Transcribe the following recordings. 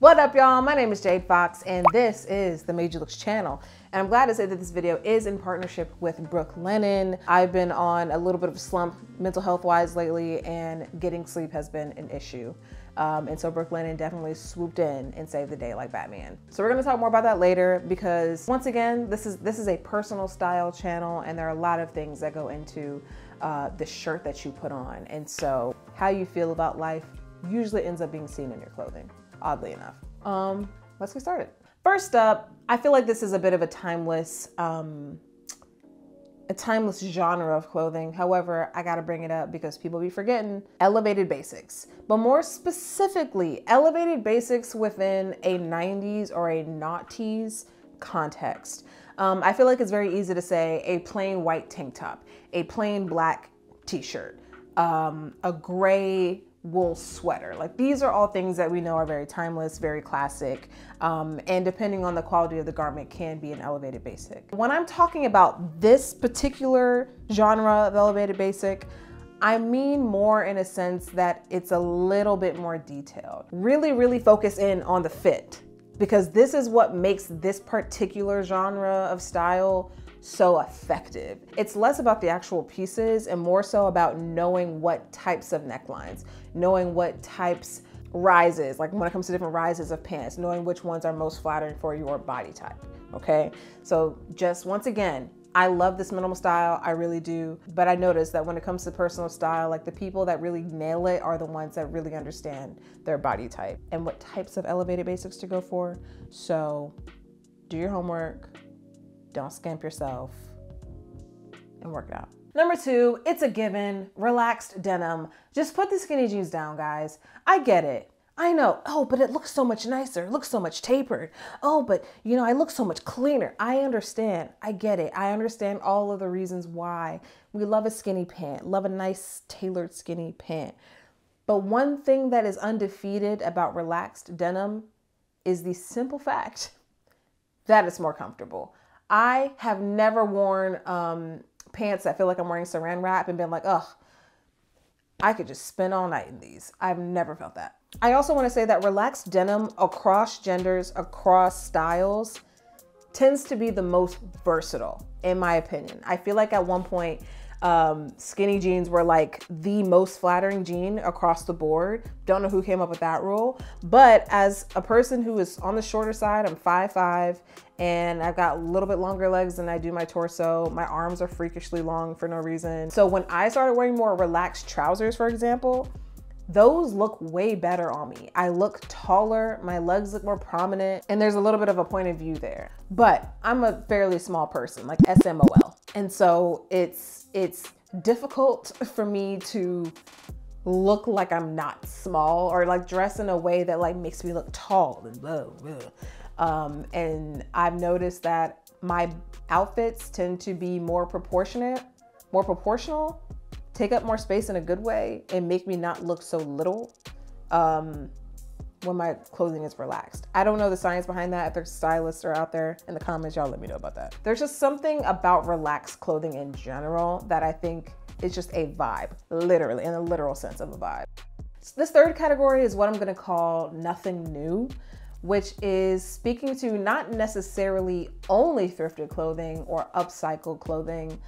What up, y'all? My name is Jade Fox, and this is the Made You Looks channel. And I'm glad to say that this video is in partnership with Brooklinen. I've been on a little bit of a slump mental health wise lately, and getting sleep has been an issue. And so Brooklinen definitely swooped in and saved the day like Batman. So we're gonna talk more about that later, because once again, this is a personal style channel, and there are a lot of things that go into the shirt that you put on. And so how you feel about life usually ends up being seen in your clothing, oddly enough. Let's get started. First up, I feel like this is a bit of a timeless genre of clothing. However, I gotta bring it up because people be forgetting elevated basics, but more specifically, elevated basics within a 90s or a noughties context. I feel like it's very easy to say a plain white tank top, a plain black t-shirt, a gray wool sweater. Like, these are all things that we know are very timeless, very classic, and depending on the quality of the garment can be an elevated basic. When I'm talking about this particular genre of elevated basic, I mean more in a sense that it's a little bit more detailed. Really focus in on the fit, because this is what makes this particular genre of style so effective. It's less about the actual pieces and more so about knowing what types of necklines, knowing what types rises, like when it comes to different rises of pants, knowing which ones are most flattering for your body type, okay? So just once again, I love this minimal style, I really do, but I noticed that when it comes to personal style, like the people that really nail it are the ones that really understand their body type and what types of elevated basics to go for. So do your homework, don't scamp yourself, and work it out. Number two, it's a given, relaxed denim. Just put the skinny jeans down, guys. I get it. I know, oh, but it looks so much nicer. It looks so much tapered. Oh, but you know, I look so much cleaner. I understand, I get it. I understand all of the reasons why we love a skinny pant, love a nice tailored skinny pant. But one thing that is undefeated about relaxed denim is the simple fact that it's more comfortable. I have never worn pants that feel like I'm wearing saran wrap and been like, ugh, I could just spend all night in these. I've never felt that. I also want to say that relaxed denim across genders, across styles, tends to be the most versatile, in my opinion. I feel like at one point, skinny jeans were like the most flattering jean across the board. Don't know who came up with that rule, but as a person who is on the shorter side, I'm 5'5", and I've got a little bit longer legs than I do my torso. My arms are freakishly long for no reason. So when I started wearing more relaxed trousers, for example, those look way better on me. I look taller, my legs look more prominent, and there's a little bit of a point of view there. But I'm a fairly small person, like SMOL. And so it's difficult for me to look like I'm not small, or like dress in a way that like makes me look tall and blah, blah. And I've noticed that my outfits tend to be more proportional, take up more space in a good way, and make me not look so little when my clothing is relaxed. I don't know the science behind that. If there's stylists are out there in the comments, y'all let me know about that. There's just something about relaxed clothing in general that I think is just a vibe, literally, in a literal sense of a vibe. This third category is what I'm gonna call nothing new, which is speaking to not necessarily only thrifted clothing or upcycled clothing,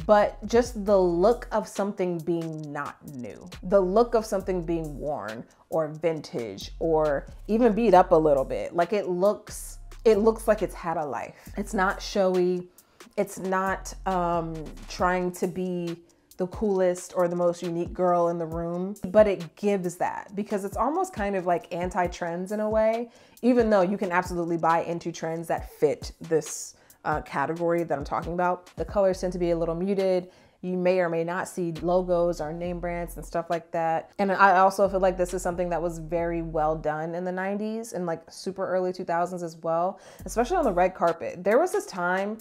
but just the look of something being not new, the look of something being worn or vintage or even beat up a little bit. Like it looks like it's had a life. It's not showy. It's not trying to be the coolest or the most unique girl in the room, but it gives that, because it's almost kind of like anti-trends in a way, even though you can absolutely buy into trends that fit this category that I'm talking about. The colors tend to be a little muted. You may or may not see logos or name brands and stuff like that. And I also feel like this is something that was very well done in the 90s and like super early 2000s as well, especially on the red carpet. There was this time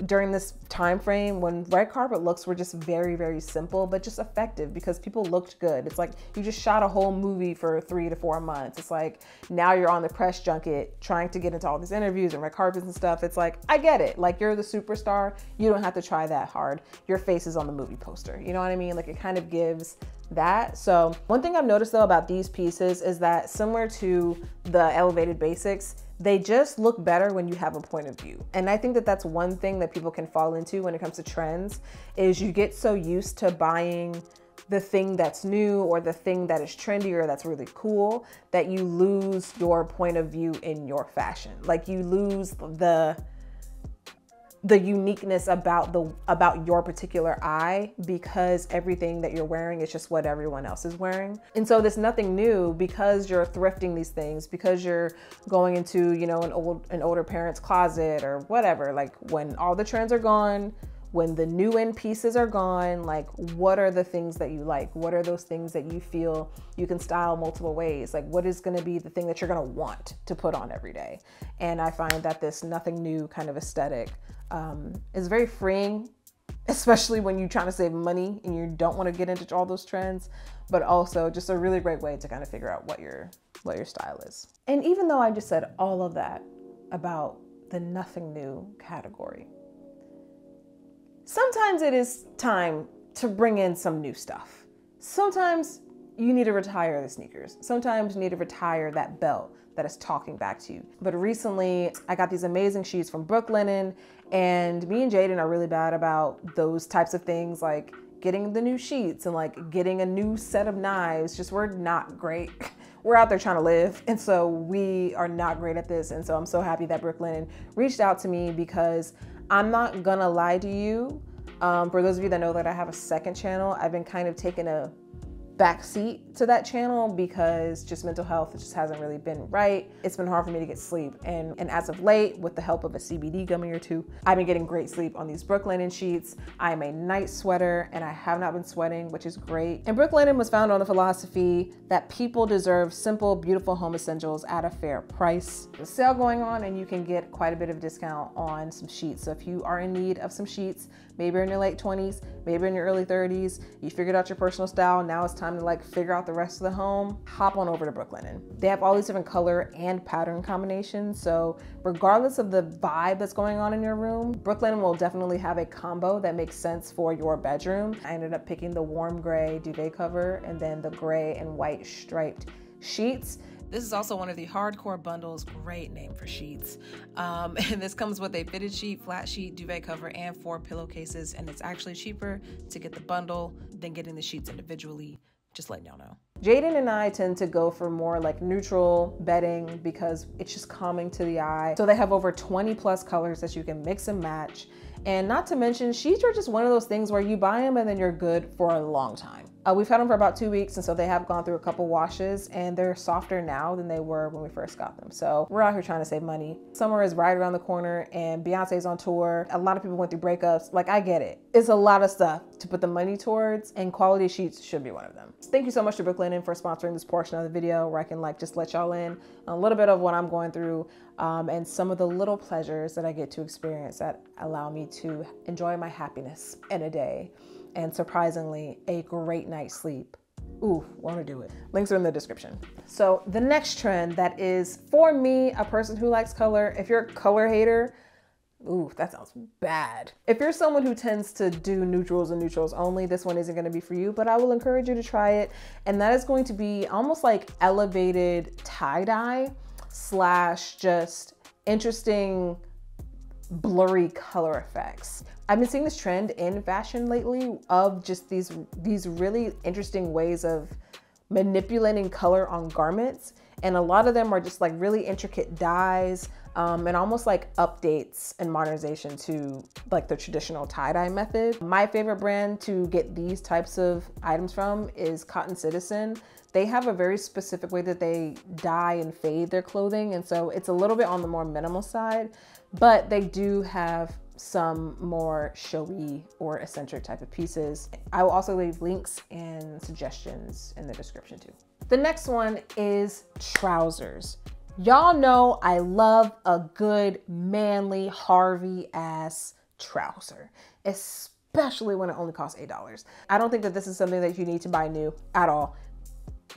during this time frame when red carpet looks were just very, very simple, but just effective because people looked good. It's like you just shot a whole movie for 3 to 4 months. It's like now you're on the press junket trying to get into all these interviews and red carpets and stuff. It's like, I get it. Like, you're the superstar. You don't have to try that hard. Your face is on the movie poster. You know what I mean? Like, it kind of gives that. So one thing I've noticed though about these pieces is that similar to the elevated basics, they just look better when you have a point of view. And I think that that's one thing that people can fall into when it comes to trends, is you get so used to buying the thing that's new or the thing that is trendy or that's really cool that you lose your point of view in your fashion. Like, you lose the uniqueness about your particular eye because everything that you're wearing is just what everyone else is wearing. And so there's nothing new because you're thrifting these things, because you're going into, you know, an older parent's closet or whatever. Like, when all the trends are gone, when the new end pieces are gone, like, what are the things that you like? What are those things that you feel you can style multiple ways? Like, what is gonna be the thing that you're gonna want to put on every day? And I find that this nothing new kind of aesthetic is very freeing, especially when you're trying to save money and you don't want to get into all those trends, but also just a really great way to kind of figure out what your style is. And even though I just said all of that about the nothing new category, sometimes it is time to bring in some new stuff. Sometimes you need to retire the sneakers. Sometimes you need to retire that belt that is talking back to you. But recently I got these amazing sheets from Brooklinen, and me and Jaden are really bad about those types of things, like getting the new sheets and like getting a new set of knives. Just, we're not great. We're out there trying to live. And so we are not great at this. And so I'm so happy that Brooklinen reached out to me, because I'm not gonna lie to you. For those of you that know that I have a second channel, I've been kind of taking a backseat to that channel because just mental health just hasn't really been right. It's been hard for me to get sleep. And as of late, with the help of a CBD gummy or two, I've been getting great sleep on these Brooklinen sheets. I am a night sweater and I have not been sweating, which is great. And Brooklinen was founded on the philosophy that people deserve simple, beautiful home essentials at a fair price. There's a sale going on and you can get quite a bit of discount on some sheets. So if you are in need of some sheets, maybe you're in your late 20s, maybe in your early 30s, you figured out your personal style, now it's time to like figure out the rest of the home, hop on over to Brooklinen. They have all these different color and pattern combinations, so regardless of the vibe that's going on in your room, Brooklinen will definitely have a combo that makes sense for your bedroom. I ended up picking the warm gray duvet cover and then the gray and white striped sheets. This is also one of the hardcore bundles. Great name for sheets. And this comes with a fitted sheet, flat sheet, duvet cover, and 4 pillowcases. And it's actually cheaper to get the bundle than getting the sheets individually. Just letting y'all know. Jaden and I tend to go for more like neutral bedding because it's just calming to the eye. So they have over 20 plus colors that you can mix and match. And not to mention, sheets are just one of those things where you buy them and then you're good for a long time. We've had them for about 2 weeks, and so they have gone through a couple washes, and they're softer now than they were when we first got them. So we're out here trying to save money. Summer is right around the corner, and Beyonce's on tour. A lot of people went through breakups. Like, I get it. It's a lot of stuff to put the money towards, and quality sheets should be one of them. Thank you so much to Brooklinen for sponsoring this portion of the video where I can like just let y'all in a little bit of what I'm going through, and some of the little pleasures that I get to experience that allow me to enjoy my happiness in a day. And surprisingly, a great night's sleep. Ooh, want to do it. Links are in the description. So the next trend that is, for me, a person who likes color, if you're a color hater, ooh, that sounds bad. If you're someone who tends to do neutrals and neutrals only, this one isn't going to be for you, but I will encourage you to try it. And that is going to be almost like elevated tie-dye slash just interesting blurry color effects. I've been seeing this trend in fashion lately of just these really interesting ways of manipulating color on garments. And a lot of them are just like really intricate dyes and almost like updates and modernization to like the traditional tie-dye method. My favorite brand to get these types of items from is Cotton Citizen. They have a very specific way that they dye and fade their clothing. And so it's a little bit on the more minimal side, but they do have some more showy or eccentric type of pieces. I will also leave links and suggestions in the description too. The next one is trousers. Y'all know I love a good manly Harvey ass trouser, especially when it only costs $8. I don't think that this is something that you need to buy new at all.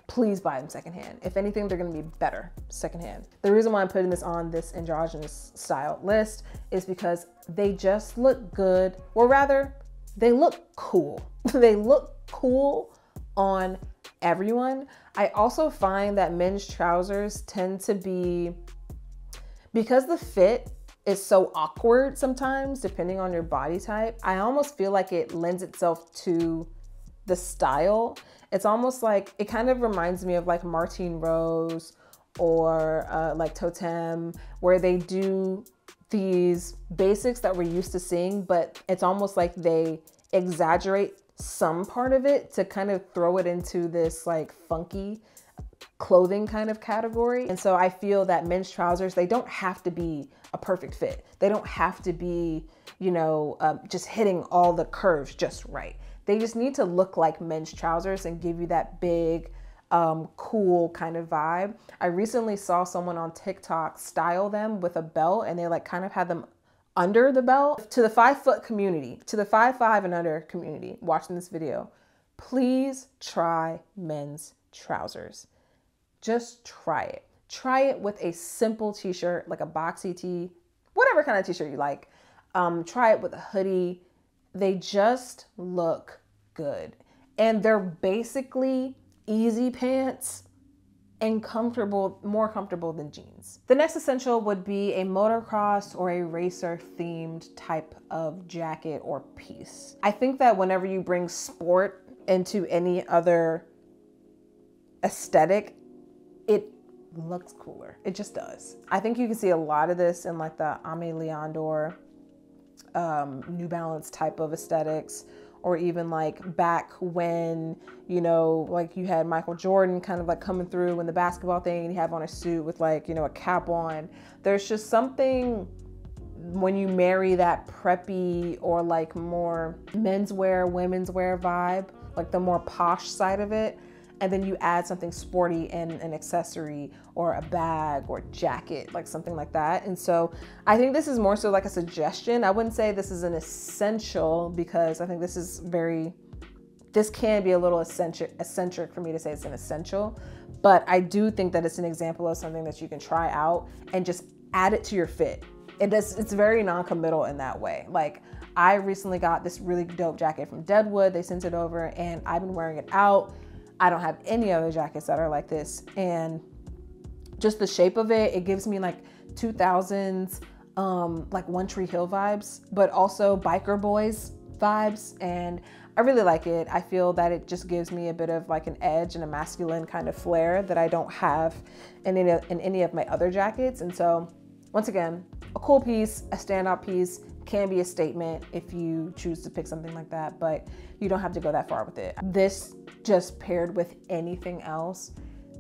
Please buy them secondhand. If anything, they're gonna be better secondhand. The reason why I'm putting this on this androgynous style list is because they just look good, or rather, they look cool. They look cool on everyone. I also find that men's trousers tend to be, because the fit is so awkward sometimes, depending on your body type, I almost feel like it lends itself to the style. It's almost like, it kind of reminds me of like Martine Rose or like Totem, where they do these basics that we're used to seeing, but it's almost like they exaggerate some part of it to kind of throw it into this like funky clothing kind of category. And so I feel that men's trousers, they don't have to be a perfect fit. They don't have to be, you know, just hitting all the curves just right. They just need to look like men's trousers and give you that big, cool kind of vibe. I recently saw someone on TikTok style them with a belt, and they like kind of had them under the belt. To the 5'4" community, to the 5'5" and under community watching this video, please try men's trousers. Just try it. Try it with a simple t-shirt, like a boxy tee, whatever kind of t-shirt you like. Try it with a hoodie. They just look good. And they're basically easy pants and comfortable, more comfortable than jeans. The next essential would be a motocross or a racer themed type of jacket or piece. I think that whenever you bring sport into any other aesthetic, it looks cooler. It just does. I think you can see a lot of this in like the Aimé Leon Dore, New Balance type of aesthetics, or even like back when, you know, like you had Michael Jordan kind of like coming through in the basketball thing, and you have on a suit with like, you know, a cap on. There's just something when you marry that preppy or like more menswear, women's wear vibe, like the more posh side of it, and then you add something sporty and an accessory or a bag or jacket, like something like that. And so I think this is more so like a suggestion. I wouldn't say this is an essential, because I think this is this can be a little eccentric for me to say it's an essential, but I do think that it's an example of something that you can try out and just add it to your fit. It's very non-committal in that way. Like, I recently got this really dope jacket from Deadwood. They sent it over and I've been wearing it out. I don't have any other jackets that are like this. And just the shape of it, it gives me like 2000s, like One Tree Hill vibes, but also Biker Boys vibes. And I really like it. I feel that it just gives me a bit of like an edge and a masculine kind of flair that I don't have in any of my other jackets. And so once again, a cool piece, a standout piece, can be a statement if you choose to pick something like that, but you don't have to go that far with it. This just paired with anything else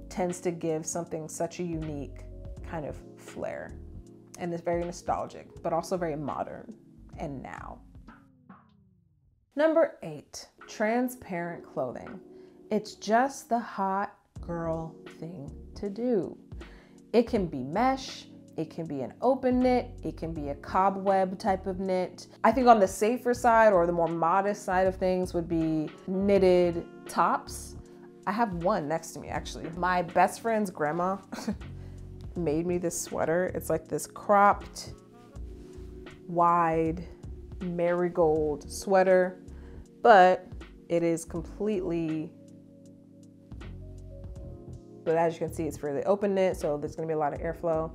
tends to give something such a unique kind of flair. And it's very nostalgic, but also very modern and now. Number 8, transparent clothing. It's just the hot girl thing to do. It can be mesh, it can be an open knit, it can be a cobweb type of knit. I think on the safer side or the more modest side of things would be knitted tops. I have one next to me actually. My best friend's grandma made me this sweater. It's like this cropped, wide, marigold sweater, but it is completely, but as you can see, it's fairly open knit, so there's gonna be a lot of airflow.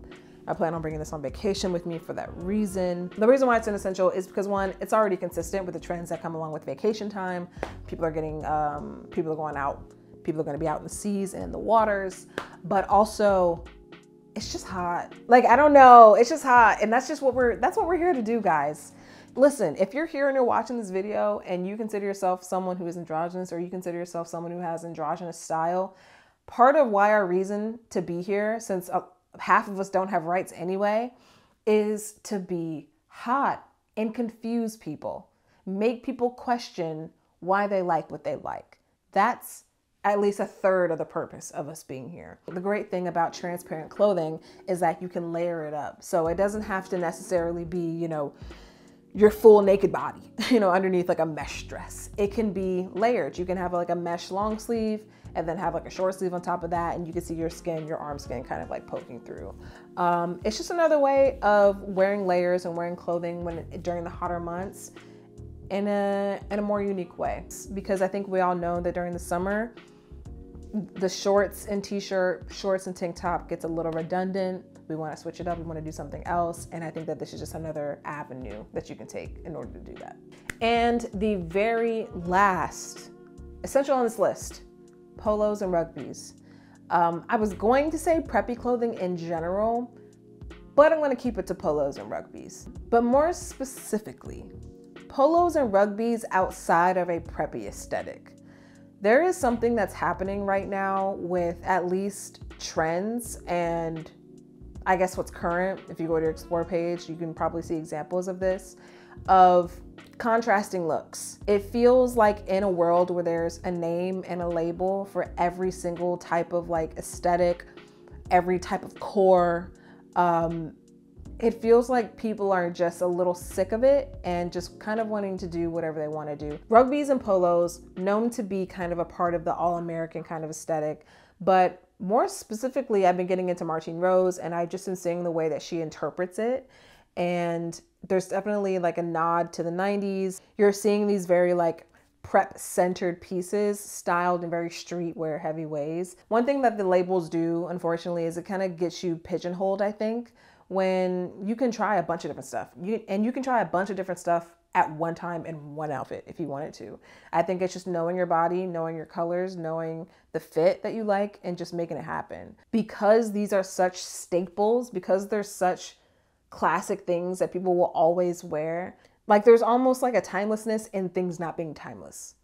I plan on bringing this on vacation with me for that reason. The reason why it's an essential is because, one, it's already consistent with the trends that come along with vacation time. People are getting, people are going out, people are gonna be out in the seas and in the waters, but also it's just hot. Like, I don't know, it's just hot. And that's what we're here to do, guys. Listen, if you're here and you're watching this video and you consider yourself someone who is androgynous, or you consider yourself someone who has androgynous style, part of why our reason to be here, since half of us don't have rights anyway, is to be hot and confuse people, make people question why they like what they like. That's at least a third of the purpose of us being here. The great thing about transparent clothing is that you can layer it up. So it doesn't have to necessarily be, you know, your full naked body, you know, underneath like a mesh dress. It can be layered. You can have like a mesh long sleeve and then have like a short sleeve on top of that, and you can see your skin, your arm skin kind of like poking through. It's just another way of wearing layers and wearing clothing during the hotter months in a more unique way. Because I think we all know that during the summer, the shorts and t-shirt, shorts and tank top gets a little redundant. We want to switch it up. We want to do something else. And I think that this is just another avenue that you can take in order to do that. And the very last essential on this list, polos and rugbies. I was going to say preppy clothing in general, but I'm going to keep it to polos and rugbies. But more specifically, polos and rugbies outside of a preppy aesthetic. There is something that's happening right now with at least trends and I guess what's current. If you go to your Explore page, you can probably see examples of this, of contrasting looks. It feels like in a world where there's a name and a label for every single type of like aesthetic, every type of core, it feels like people are just a little sick of it and just kind of wanting to do whatever they want to do. Rugbies and polos, known to be kind of a part of the all-American kind of aesthetic, but more specifically, I've been getting into Martine Rose and I've just been seeing the way that she interprets it. And there's definitely like a nod to the 90s. You're seeing these very like prep centered pieces styled in very streetwear heavy ways. One thing that the labels do, unfortunately, is it kind of gets you pigeonholed, I think, when you can try a bunch of different stuff. You can try a bunch of different stuff at one time in one outfit if you wanted to. I think it's just knowing your body, knowing your colors, knowing the fit that you like, and just making it happen. Because these are such staples, because they're such classic things that people will always wear, like there's almost like a timelessness in things not being timeless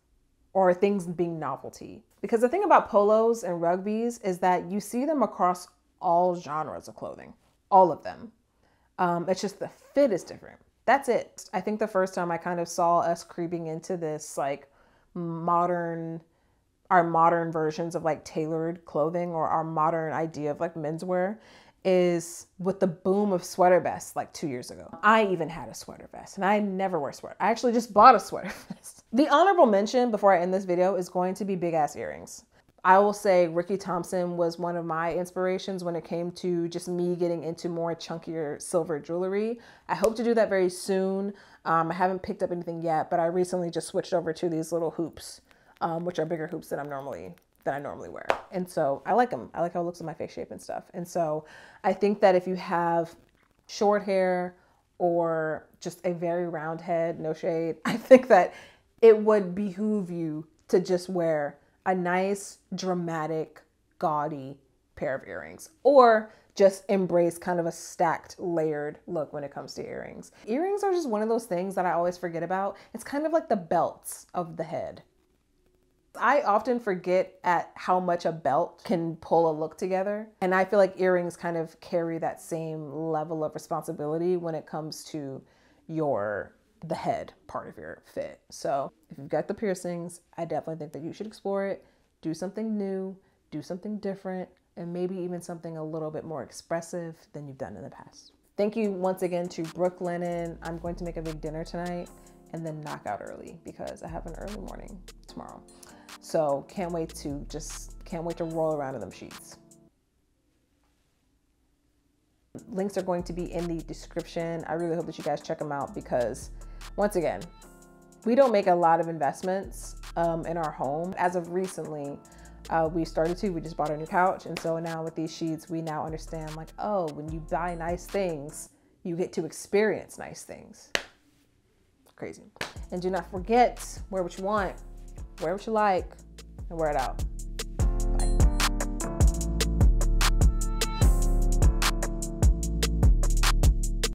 or things being novelty. Because the thing about polos and rugbies is that you see them across all genres of clothing, all of them. It's just the fit is different. That's it. I think the first time I kind of saw us creeping into this like our modern versions of like tailored clothing, or our modern idea of like menswear, is with the boom of sweater vests like 2 years ago. I even had a sweater vest and I never wear sweater. I actually just bought a sweater vest. The honorable mention before I end this video is going to be big ass earrings. I will say Ricky Thompson was one of my inspirations when it came to just me getting into more chunkier silver jewelry. I hope to do that very soon. I haven't picked up anything yet, but I recently just switched over to these little hoops, which are bigger hoops than I normally wear. And so I like them. I like how it looks on my face shape and stuff. And so I think that if you have short hair or just a very round head, no shade, I think that it would behoove you to just wear a nice, dramatic, gaudy pair of earrings, or just embrace kind of a stacked, layered look when it comes to earrings. Earrings are just one of those things that I always forget about. It's kind of like the belts of the head. I often forget at how much a belt can pull a look together. And I feel like earrings kind of carry that same level of responsibility when it comes to the head part of your fit. So if you've got the piercings, I definitely think that you should explore it, do something new, do something different, and maybe even something a little bit more expressive than you've done in the past. Thank you once again to Brooklinen. I'm going to make a big dinner tonight and then knock out early because I have an early morning tomorrow. So can't wait to roll around in them sheets. Links are going to be in the description. I really hope that you guys check them out because, once again, we don't make a lot of investments in our home. As of recently, we just bought a new couch. And so now with these sheets, we now understand like, oh, when you buy nice things, you get to experience nice things. Crazy. And do not forget, wear what you want, wear what you like, and wear it out.